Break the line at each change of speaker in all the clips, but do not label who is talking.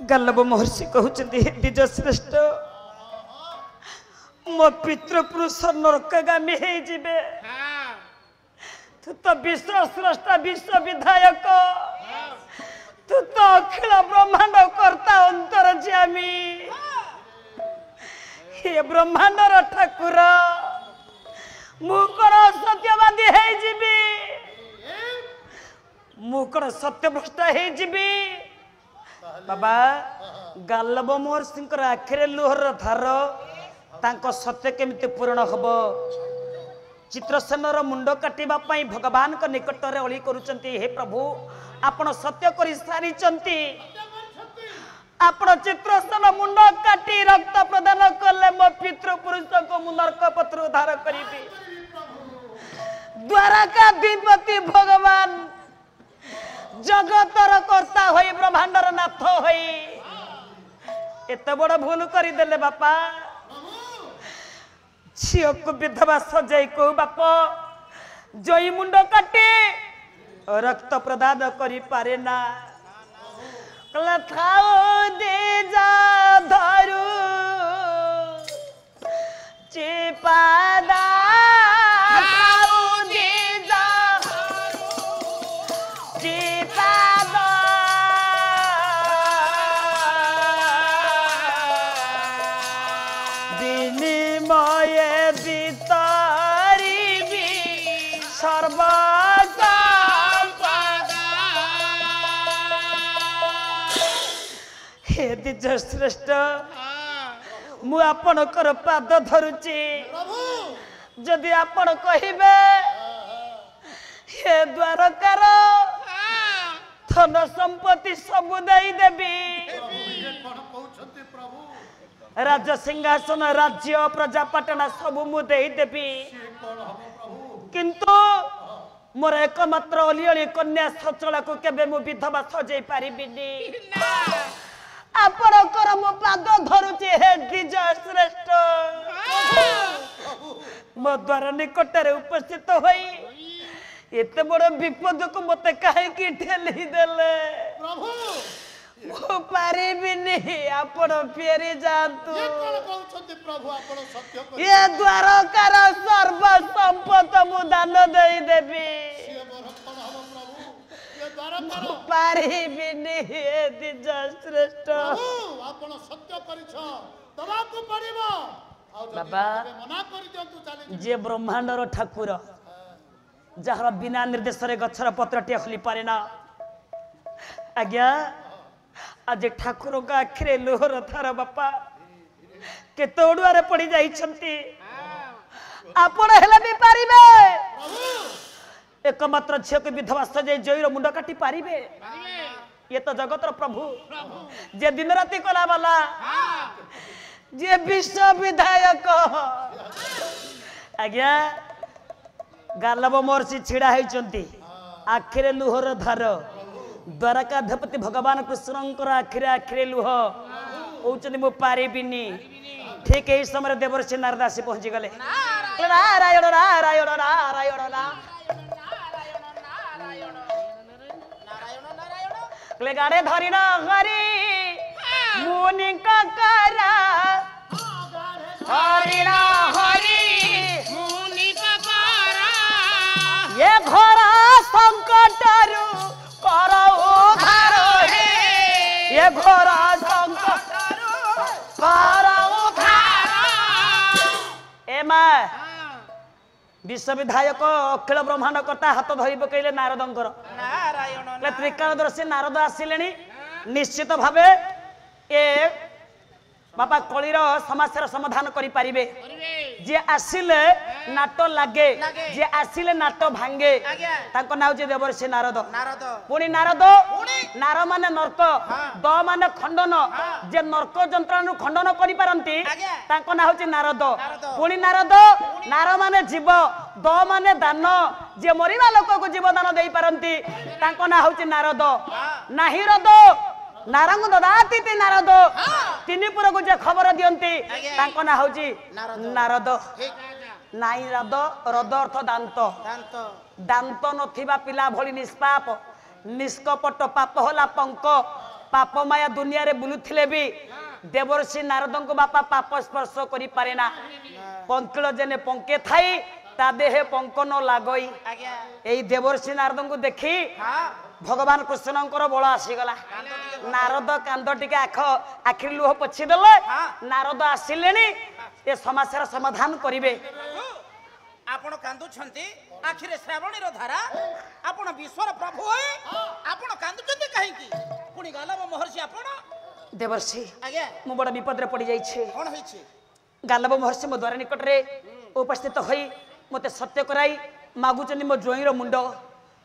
गाल्लभ महर्षि कहते द्विज श्रेष्ठ मो पितृपुरुष नरकगामी हो तू तो विश्व स्रष्टा विश्व विधायक तू तो अखिल ब्रह्मांड कर्ता अंतरज्यामी हे ब्रह्मांडर ठाकुर मु कौन सत्यवादी मु कौन सत्यभ्रष्ट बाबा गाल्लभ महर्षि आखिरे लुहर धार तांको सत्य केमिति पूर्ण हम चित्रसेनर मुंड काटिबा पई भगवान को निकट रे अली करूचंती हे प्रभु आपण सत्य करि सारिचंती आपण चित्रसेन मुंड काटी रक्त प्रदान कले मो पितृपुरुष को मु नरक पत्र उद्धार करिबी द्वारकाधिपति भगवान जगतर कर्ता होई ब्रह्मांडर नाथ होई एत बड़ भूल करी देले बापा झील को विधवा सजाई को बाप जई मुंड काटे रक्त प्रदान करी पारे ना थाओ दे जा धरू चिपादा द्विज श्रेष्ठ मु आपणकर पाद धरुची जदि आपण कहिबे हे द्वारकार धन संपत्ति सब देई देबी राज सिंहासन राज्य प्रजापाटना सब मु देई देबी किंतु मोर एकमात्र अलिअली कन्या सचला को केबे मु विधवा सजै पारिबिनी आपणकर मो पाद धरुची हे द्विज श्रेष्ठ मो द्वार निकट उपस्थित होई एते बड़ विपद को मते काहे की ठेली देले प्रभु मो पारिबिनी आपण फेरी जातु ये कोन कहउछथि प्रभु आपण सत्य कर ये द्वारकार सर्व संपत मु दान देई देबी से बर कोन हम प्रभु ये द्वारकार पारिबिनी हे द्विज श्रेष्ठ प्रभु आपण सत्य करिछ दबा को पड़िबो बाबा मना करि दियंतु चाली जे ब्रह्मांडर ठाकुर जहार बिना निर्देश रे गछर पत्रटी हली पारे ना आज्ञा आज ठाकुर का आखिरे लोहर थार बापा केते ओडुआरे पड़ी जाइछंती आपण हेला भी पारिबे एकमात्र झियो के विधवा सजाई जईर मुंड काटी पारिबे ये तो जगतर प्रभु जे दिन राति कला वाला जे विश्व विधायक आज्ञा गाल्लभ महर्षि छिड़ा होइचंती आखिरे लुहर धार द्वारकाधिपति भगवान कृष्णंकर आखिरे आखिरे लुह कहउचंती मु पारिबिनी ठीक एही समय देवर्षि नारद आसी पहुंची गले नारायण नारायण नारायण नारायण गाड़े धरी न हरि मुनि करा हरि न हरि मुनि करा ये घर संकटरु कर उद्धार हे ये घर संकटरु कर उद्धार ए मां विश्व विधायक अखिल ब्रह्मांड कर्ता हाथ धरी पकईले नारदंकर नारायण त्रिकालदर्शी नारद आसिले निश्चित भावे ए बाबा कलिर समस्या समाधान करि पारिबे जे आसिले नाट लागे जे आसिले नाट भांगे ताको नाउ जे देवर्षि नारद पुणी नारद नार माने नरक द माने खंडन जे नरक जंत्राणु खंडन करि पारंती ताको नाउ जे नारद पुणी नारद नार माने जीव द माने दान जे मरिबा लोक को जीव दान देई पारंती ताको नाउ जे नारद नाही रद नारंग ददाती ती नारद तिनिपुर को जे खबर दियंती ताको ना होची नारद नाई रद रद अर्थ दांत दांत नथिबा पिला भली निष्पाप निष्कपट पाप होला पंक पाप माया दुनिया रे बुलुथिले भी देवर्षि नारद को बापा पाप स्पर्श करि पारे ना पंकिल जेने पंके थाई ता देहे पंक न लागई एई देवर्षि नारद को देखी भगवान कृष्णंकर बल आसीगला नारद कांद टिके आखिर लुह पोछि देले नारद आसिलेनी ए समस्यार समाधान करिवे
आपण कांदु छंती आखिरे श्रावणी रो धारा आपण विश्वर प्रभु होय आपण कांदु छंती काहे की पुनी गालव महर्षि आपण
देवर्षि
आज्ञा
मु बड़ विपद रे पड़ी जाई छे
कोन होई छे
गालव महर्षि मो द्वार निकट रे उपस्थित होई मते सत्य कराई मागुचनी मो जोई रो मुंडो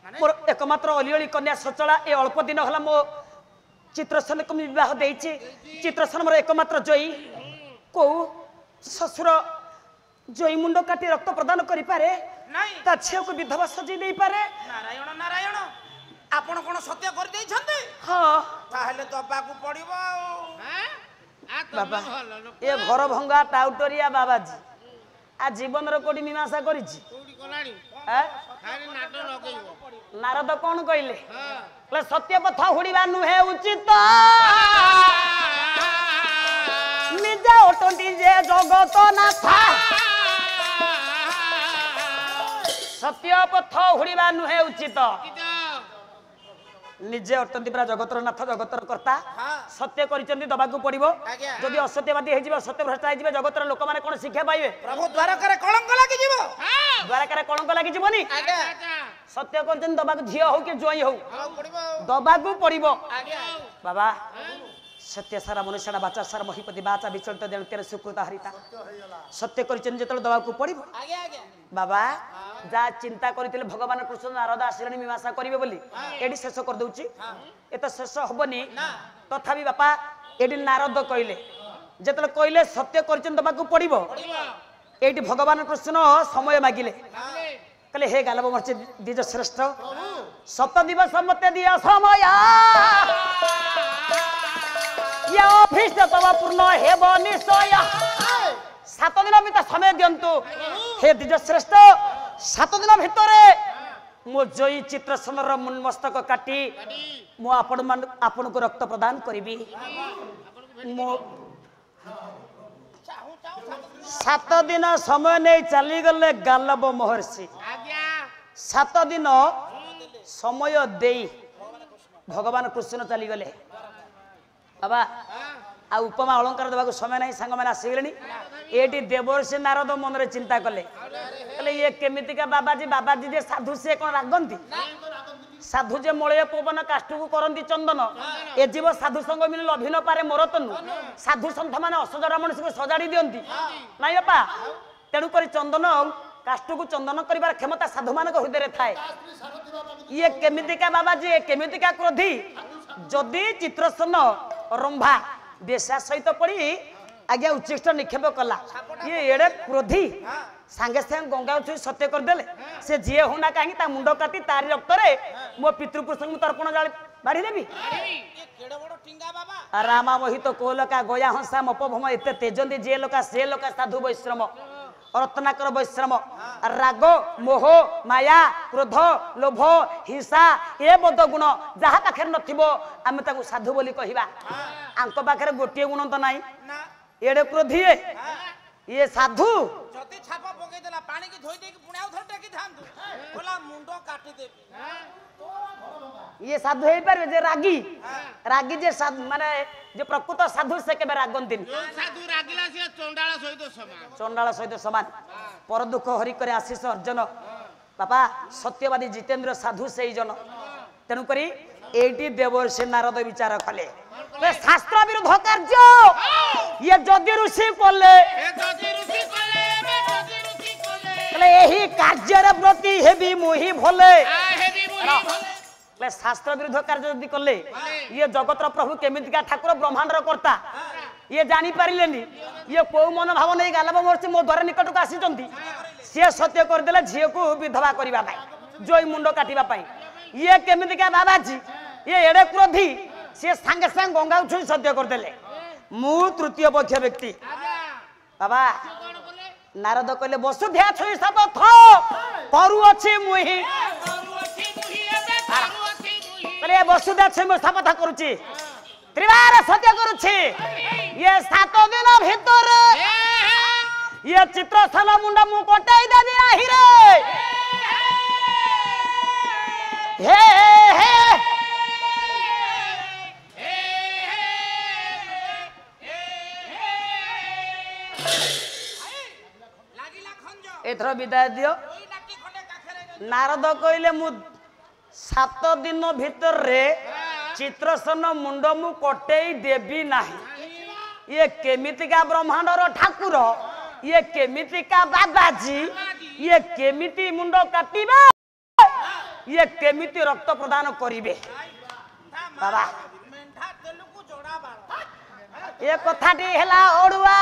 मोर एकमात्र अलियली कन्या सचला ए अल्प दिन हला मो चित्रसन को विवाह देइछि चित्रसन मोर एकमात्र जोई को ससुर जोई मुंडो काटी रक्त प्रदान करि पारे
नहीं
ता छे को विधवा सजी नहीं पारे
नारायण नारायण आपण कोन सत्य कर देइ छंती
हां
ताहले दबा को पड़िबो
बाबा ए घर भंगा टाउटरिया बाबाजी आ जीवन रो कोडी मीमांसा करिछि
कोडी कोलाणी
हैं
खाली नाटो लगेइबो
नारद कोन कइले ले सत्य कथा हुड़ीबा नुहे उचित निजा ओटंती जे जगत नाथा सत्य पथ हुड़ीबा नुहे उचित निजे अटंती पूरा जगतर नाथ जगतर कर्ता सत्य करिचंदी दबाकू पड़िबो जदि असत्यवादी हे जिवो सत्य भ्रष्ट हे जिवो जगतर लोक माने कोन शिक्षा पाइबे
प्रभु द्वारकर कलंक लागी जीवो
द्वारकर कलंक लागी जीवनी
आज्ञा
सत्य करिचंदी दबाकू झियो हो के जोई हो
पड़िबो
दबाकू पड़िबो
आज्ञा
बाबा सत्य सारा मनुष्य बाचा सारा महिपति बाचा विचलित देन तेरे सुकृत हरिता सत्य करिचंदी जतल दबाकू पड़िबो
आज्ञा आज्ञा
बाबा जा चिंता करथिले भगवान कृष्ण नारद आश्रणी मीमांसा करिवे बोली एडी शेष कर दउची एत शेष होबनी तथापि बापा एडी नारद कइले जतल कइले सत्य करिचंदी दबाकू पड़िबो एडी भगवान कृष्ण समय मागिले कहले हे गालव महर्षि द्विज श्रेष्ठ 7 दिवस मते दिया समय या अभिष्ट तव पूर्ण हेब निश्चय 7 दिन भीतर समय दियंतु हे द्विज श्रेष्ठ 7 दिन भितर मो जोई चित्रसनर मस्तक काटी मो आपण को रक्त प्रदान करिबी मो 7 दिन समय नहीं चली गले गालव महर्षि 7 दिन समय देई भगवान कृष्ण चली गले बाबा आ उपमा अलंकार देवा समय नहीं सांग मैंने आसगले ये देवर्षि नारद मन में चिंता कले ये केमितिका बाबाजी जे साधु से कौन रागंती साधु जे मलय पवन काष्ठ को करती चंदन ए जीव साधु संग मिल लभि न पारे मोर तनु साधु सन्थ मैंने असजरा मनुष्य को सजाड़ी दियंती नाई बापा तेणुक चंदन काष्ठ को चंदन कर क्षमता साधु मान हृदय थाए ये केमितिका बाबाजी केमितिका क्रोधी जदि चित्रसन रंभा बेशा सहित पड़ी आज्ञा उच्चिष्ट निक्षेप कला ये एड़े क्रोधी सांगे सांगे गंगा छुई सत्य करदेले से जी होना कहीं मुंड काटी तारी रक्त मो पितृपुरुष को तर्पण जाली बाढ़ी देवी रामा मोहित कोलका गया हंसा मपभम एत तेजंती जे लोका से लोका साधु वैश्रम रत्नाकर वैश्रम राग मोह माया क्रोध लोभ हिंसा ए बद गुण जहाँ पाखे नथिबो आमे ताकू साधु बोली कहिबा आंक पाखे गोटे गुण तो नाई एड़े क्रोधी ये साधु
जति छाप पकई देला पानी की धोई दे के पुण्याउ थर टेकी थांतु बोला मुंडो काटी देबी
ये साधु हे पारे जे रागी रागी जे साधु माने जे प्रकृत साधु से केबे रागंतिन
साधु रागिला से चंडाल सहित समान
पर दुख हरि करे आशीष अर्जन बापा सत्यवादी जितेंद्र साधु से जन तेणु करी एटी देवर्षि नारद विचार कले शास्त्र विरुद्ध कार्य ये जदि ऋषि कले यही कार्य प्रति हेबी मुही भले शास्त्र विरुद्ध कार्य जदि कले ये जगतर प्रभु केमितिका ठाकुर ब्रह्मांडर कर्ता ये जानी पारिलेनी ये को मन भाव नहीं गालव महर्षि मो द्वार निकट को आसी सी सत्य करदे झील को विधवा करने जोई मुंड काटिबा पाई ये केमितिका बाबाजी ये एड़े क्रोधी सी सांगे सांगे गंगा छुई सत्य करदे मु तृतीय पक्ष व्यक्ति बाबा नारद कहले वसुधा छुई शपथ करू अछि मुही कहले वसुधा छुई शपथ करूची त्रिवार सत्य करुछि ये 7 दिन भीतर ये चित्रसेन मुंड मु कटाई देबी आही रे हे हे एथर विदाय दियो नारद कहले मु 7 दिन भीतर रे चित्रसेन मुंड मु कटेई देबी नाही ये केमितिका ब्रह्मांडर ठाकुर ये केमितिका बाबाजी ये केमिति मुंड काटिबा ये केमिति रक्त प्रदान करिवे बाबा ये कथाटी हेला ओडुआ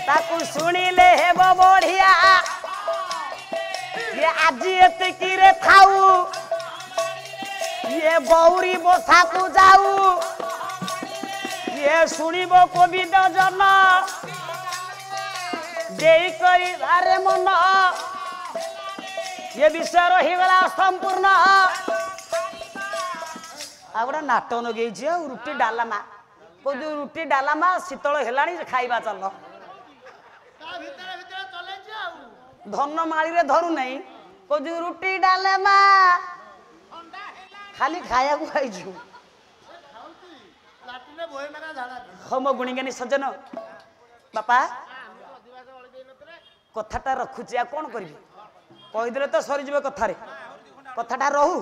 ताकू सुनिले हेबो बढ़िया ये आजी एतिकी रे खाऊ ये गौरी बसा को जाऊ ये सुनिबो कविद जन देई करी धारे मन ये विषय रही गला संपूर्ण आगुड़ा नाट नगेई रुटी डालामा को रुटी डालामा शीतल हेलाणी खाइबा चल धन माली रे धरु नहीं को रुटी डालामा खाली खाया को खाइजु हम गुणिगानी सज्जन बापा कथाटा रखुची आ कौन करी कहीदे तो सरीज कथार कथाटा रहू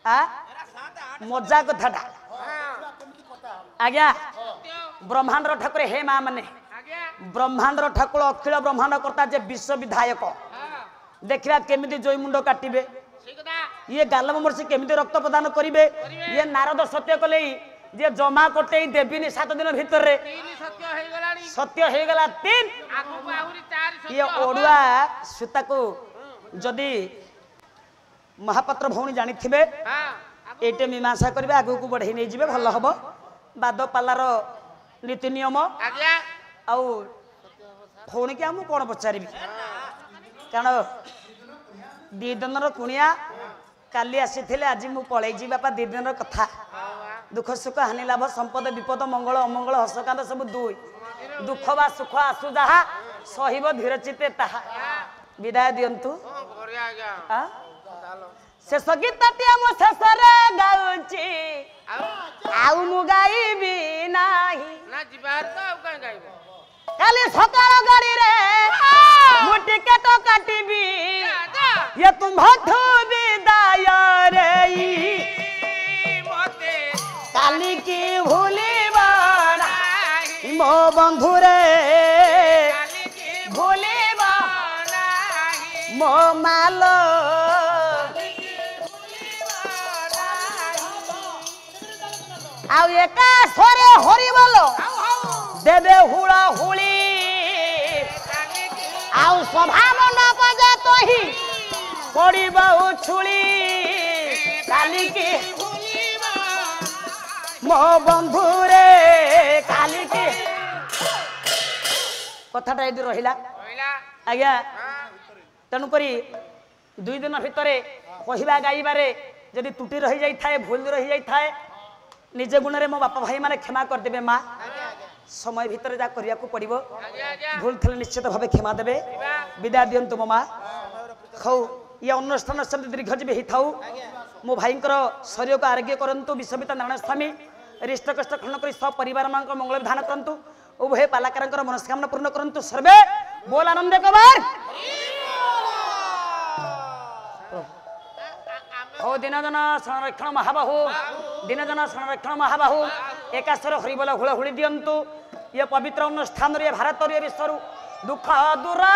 आ मजा कथाटा आज्ञा ब्रह्मांडर ठाकुर हे माँ माने ब्रह्मांडर ठाकुर अखिल ब्रह्मांड करता जे विश्व विधायक देखा केमिति जोई मुंड काटिबे ये गालम मर्सी केमिति रक्त प्रदान करिवे ये नारद सत्य कले जे जमा कटे देबीनी 7 दिन भीतर रे सत्य हे गला 3 ये ओडुआ सुता को जदी महापात्र भौणी जानी थिबे एटे मीमांसा करबे आगु को बढ़ई नै जिवे भलो हबो बाद पालार नीति नियम आउ भौणी के हम कोन पचारिबी कारण 2 दिन रो कुनिया काली आसीथिले आज मु पळै जी बापा 2 दिन रो कथा दुख सुख हानि लाभ संपद विपद मंगल अमंगल हसकांद सब दुई दुख बा सुख आसु जहा सहिब धीर चिते ताहा विदाय दियंतु शेष गीतटी हम शेष रे गाउची आउ मु गाइबी नाही
ना जिबार तो आउ काई गाइबो
काली सकाळ गाड़ी रे मु टिकट काटिबी ये तुम्हाठू विदाय रे
मते
काली की भूलिबा मो बंधु रे भूलिबा मो मालो आउ एका स्वरे हरि बोलो देवे हुड़ा हुड़ी आउ सभा मंडप जात ही पड़िबा उछुली काली की मो बंधु रे काली की कथाटा यदि रहिला आज्ञा तेणु करी 2 दिन भितर कहवा गाइबारे जदि त्रुटि रही जाई थाए भूल रही जाई थाए निजे गुण रे मो बापा भाई माने क्षमा कर देबे माँ समय भितर जा करिया को पड़िबो भूल थले निश्चित भावे क्षमा देबे विदाय दियंतु मो माँ खौ ये अनुष्ठान समिति दीर्घ जीवी ही थाउ मो भाईंकर शरीर को आरोग्य करंतु विश्वविता नारायण स्वामी रिष्ट कष्ट खंड कर सब परिवार मान मंगल विधान करंतु उभय पालाकार मनस्कामना पूर्ण करंतु सर्वे बोल आनंद कबार ओ दिनजन संरक्षण महाबाहु दिनजन संरक्षण महाबाहु एकास्वर हरिबल हुल हुली दियंतु ये पवित्र अनुष्ठान रे भारत रे विश्व दुख दूरा